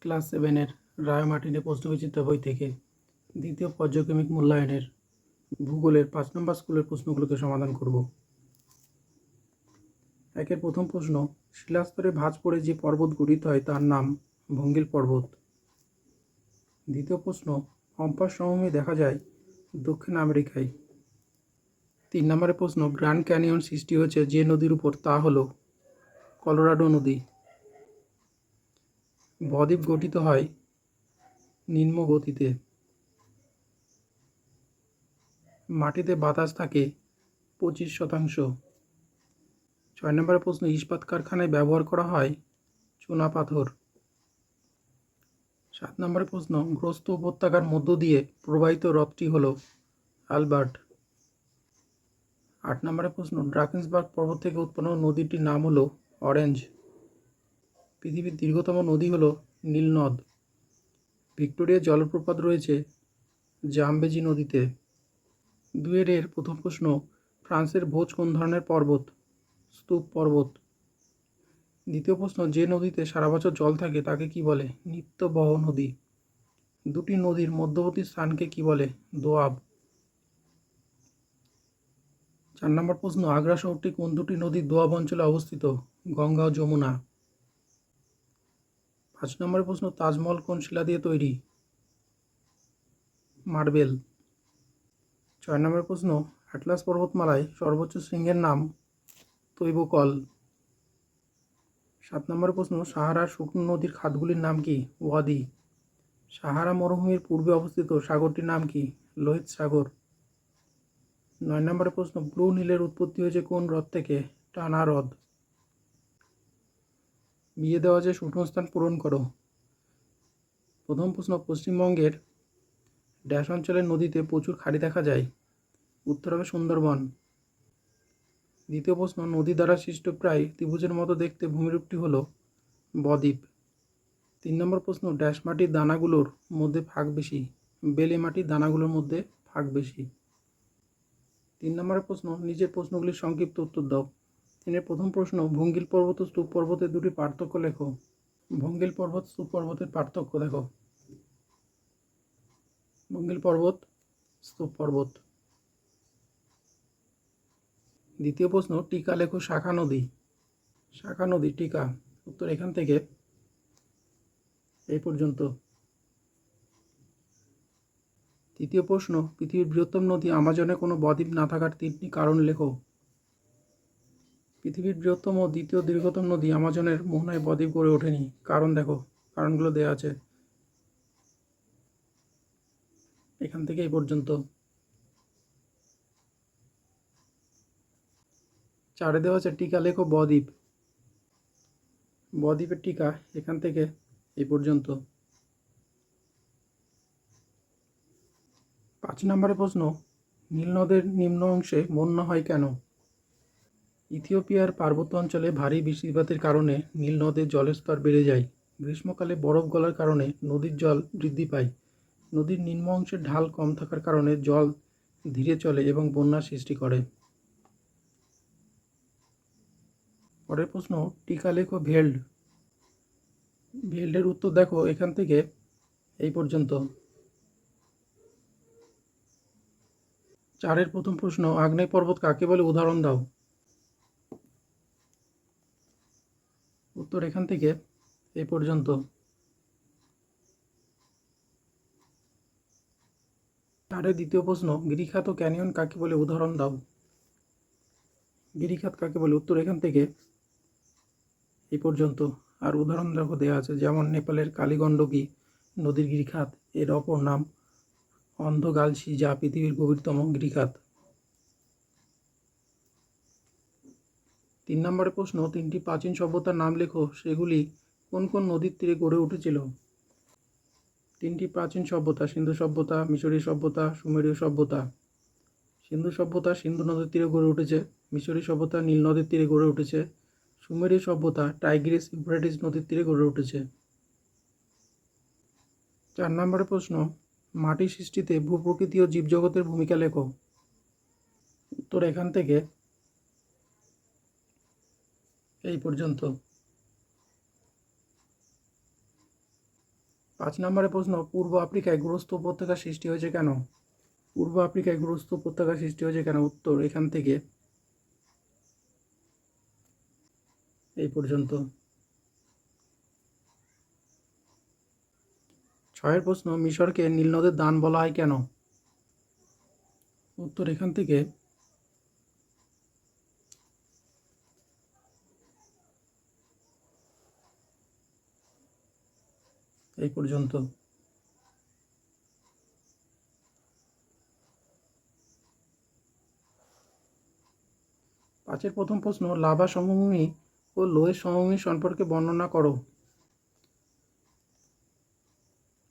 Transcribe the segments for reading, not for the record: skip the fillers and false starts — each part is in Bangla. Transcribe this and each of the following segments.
ক্লাস 7-এর রায় মার্টিনের প্রশ্নবিচিত্রা বই থেকে দ্বিতীয় পর্যায়ক্রমিক মূল্যায়নের ভূগোলের 5 নম্বর স্কুলের প্রশ্নগুলোকে সমাধান করব। একের প্রথম প্রশ্ন, শিলাস্তরে ভাঁজ পড়ে যে পর্বত গঠিত হয় তার নাম ভঙ্গিল পর্বত। দ্বিতীয় প্রশ্ন, পম্পাস সমভূমি দেখা যায় দক্ষিণ আমেরিকায়। 3 নম্বরের প্রশ্ন, গ্র্যান্ড ক্যানিয়ন সৃষ্টি হয়েছে যে নদীর উপর, তা হল কলোরাডো নদী। বদ্বীপ গঠিত হয় নিম্ন গতিতে। মাটিতে বাতাস থাকে 25%। 6 নম্বরের প্রশ্ন, ইস্পাত কারখানায় ব্যবহার করা হয় চুনাপাথর। 7 নম্বরের প্রশ্ন, গ্রস্ত উপত্যকার মধ্য দিয়ে প্রবাহিত হ্রদটি হল অ্যালবার্ট। 8 নম্বরের প্রশ্ন, ড্রাকেন্সবার্গ পর্বত থেকে উৎপন্ন নদীটির নাম হল অরেঞ্জ। পৃথিবীর দীর্ঘতম নদী হল নীলনদ। ভিক্টোরিয়া জলপ্রপাত রয়েছে জামবেজি নদীতে। 2 এর প্রথম প্রশ্ন, ফ্রান্সের ভোজ কোন ধরনের পর্বত? স্তূপ পর্বত। দ্বিতীয় প্রশ্ন, যে নদীতে সারা বছর জল থাকে তাকে কি বলে? নিত্যবহ নদী। দুটি নদীর মধ্যবর্তী স্থানকে কি বলে? দোয়াব। 4 নম্বর প্রশ্ন, আগ্রা শহরটি কোন দুটি নদীর দোয়াব অঞ্চলে অবস্থিত? গঙ্গা ও যমুনা। 5 নম্বরের প্রশ্ন, তাজমহল কোন শিলা দিয়ে তৈরি? মার্বেল। 6 নম্বরের প্রশ্ন, অ্যাটলাস পর্বতমালায় সর্বোচ্চ শৃঙ্গের নাম তৈবকল। 7 নম্বরের প্রশ্ন, সাহারার শুকনো নদীর খাতগুলির নাম কি? ওয়াদি। সাহারা মরুভূমির পূর্বে অবস্থিত সাগরটির নাম কি? লোহিত সাগর। 9 নম্বরের প্রশ্ন, ব্লু নীলের উৎপত্তি হয়েছে কোন হ্রদ থেকে? টানা হ্রদ। বিয়ে দেওয়া যে শূন্যস্থান পূরণ করো। প্রথম প্রশ্ন, পশ্চিমবঙ্গের ড্যাশ অঞ্চলের নদীতে প্রচুর খাড়ি দেখা যায়? উত্তর হবে সুন্দরবন। দ্বিতীয় প্রশ্ন, নদী দ্বারা সৃষ্ট প্রায় ত্রিভুজের মতো দেখতে ভূমিরূপটি হল বদ্বীপ। 3 নম্বর প্রশ্ন, ড্যাশ মাটির দানাগুলোর মধ্যে ফাঁক বেশি? বেলে মাটির দানাগুলোর মধ্যে ফাঁক বেশি। 3 নম্বরের প্রশ্ন, নিজের প্রশ্নগুলির সংক্ষিপ্ত উত্তর দাও। 3-এর প্রথম প্রশ্ন, ভঙ্গিল পর্বত ও স্তূপ পর্বতের দুটি পার্থক্য লেখো। ভঙ্গিল পর্বত স্তূপ পর্বতের পার্থক্য দেখো। ভঙ্গিল পর্বত, স্তূপ পর্বত। দ্বিতীয় প্রশ্ন, টিকা লেখো শাখা নদী। শাখা নদী টিকা। উত্তর এখান থেকে এই পর্যন্ত। তৃতীয় প্রশ্ন, পৃথিবীর বৃহত্তম নদী আমাজনে কোনো বদ্বীপ না থাকার 3টি কারণ লেখো। পৃথিবীর বৃহত্তম ও দ্বিতীয় দীর্ঘতম নদী আমাজনের মোহনায় বদ্বীপ গড়ে ওঠেনি। কারণ দেখো, কারণগুলো দেওয়া আছে এখান থেকে এই পর্যন্ত। 4-এ দেওয়া আছে টিকা লেখো বদ্বীপ। বদ্বীপের টিকা এখান থেকে এই পর্যন্ত। 5 নম্বরের প্রশ্ন, নীল নদের নিম্ন অংশে বন্যা হয় কেন? ইথিওপিয়ার পার্বত্য অঞ্চলে ভারী বৃষ্টিপাতের কারণে নীল নদের জলের স্তর বেড়ে যায়। গ্রীষ্মকালে বরফ গলার কারণে নদীর জল বৃদ্ধি পায়। নদীর নিম্ন অংশের ঢাল কম থাকার কারণে জল ধীরে চলে এবং বন্যার সৃষ্টি করে। পরের প্রশ্ন, টিকা লেখো ভেল্ড। ভেল্ডের উত্তর দেখো এখান থেকে এই পর্যন্ত। 4-এর প্রথম প্রশ্ন, আগ্নেয় পর্বত কাকে বলে? উদাহরণ দাও। উত্তর এখান থেকে এই পর্যন্ত। 4-এর দ্বিতীয় প্রশ্ন, গিরিখাত ও ক্যানিয়ন কাকে বলে? উদাহরণ দাও। গিরিখাত কাকে বলে? উত্তর এখান থেকে এই পর্যন্ত। আর উদাহরণ দেখো দেওয়া আছে, যেমন নেপালের কালীগণ্ডকী নদীর গিরিখাত, এর অপর নাম অন্ধগালসি, যা পৃথিবীর গভীরতম গিরিখাত। 3 নম্বরের প্রশ্ন, 3টি প্রাচীন সভ্যতার নাম লেখো, সেগুলি কোন কোন নদীর তীরে গড়ে উঠেছিল? 3টি প্রাচীন সভ্যতা, সিন্ধু সভ্যতা, মিশরীয় সভ্যতা, সুমেরীয় সভ্যতা। সিন্ধু সভ্যতা সিন্ধু নদের তীরে গড়ে উঠেছে। মিশরীয় সভ্যতা নীল নদের তীরে গড়ে উঠেছে। সুমেরীয় সভ্যতা টাইগ্রিস ইউফ্রেটিস নদীর তীরে গড়ে উঠেছে। 4 নম্বরের প্রশ্ন, মাটি সৃষ্টিতে ভূপ্রকৃতি ও জীবজগতের ভূমিকা লেখো। উত্তর এখান থেকে এই পর্যন্ত। 5 নম্বরের প্রশ্ন, পূর্ব আফ্রিকায় গুরস্থ উপত্যকা সৃষ্টি হয়েছে কেন? পূর্ব আফ্রিকায় গুরস্থ উপত্যকা সৃষ্টি হয়েছে কেন? উত্তর এখান থেকে এই পর্যন্ত। 6 প্রশ্ন, মিশরকে নীল নদের দান বলা হয় কেন? উত্তর এখান থেকে এই পর্যন্ত। 5 প্রথম প্রশ্ন, লাভা সমভূমি ও লোহের সমভূমি সম্পর্কে বর্ণনা করো।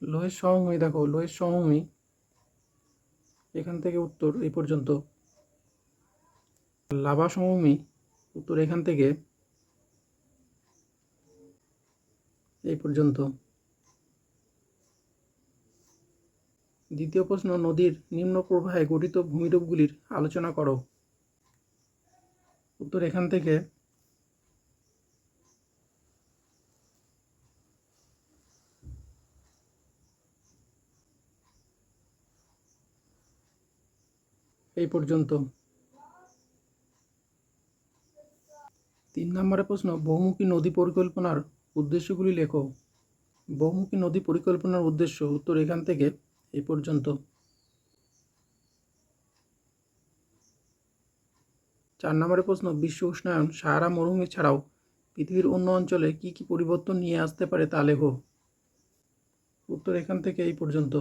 লোহের সমভূমি, দেখো লোহের সমভূমি এখান থেকে উত্তর এই পর্যন্ত। লাভা সমভূমি উত্তর এখান থেকে এই পর্যন্ত। দ্বিতীয় প্রশ্ন, নদীর নিম্ন প্রবাহে গঠিত ভূমিরূপগুলির আলোচনা করো। উত্তর এখান থেকে এই পর্যন্ত। 3 নম্বরের প্রশ্ন, বহুমুখী নদী পরিকল্পনার উদ্দেশ্যগুলি লেখো। বহুমুখী নদী পরিকল্পনার উদ্দেশ্য, উত্তর এখান থেকে এই পর্যন্ত। 4 নম্বরের প্রশ্ন, বিশ্ব উষ্ণায়ন সাহারা মরুভূমি ছাড়াও পৃথিবীর অন্য অঞ্চলে কি কি পরিবর্তন নিয়ে আসতে পারে তা লেখো। উত্তর এখান থেকে এই পর্যন্ত।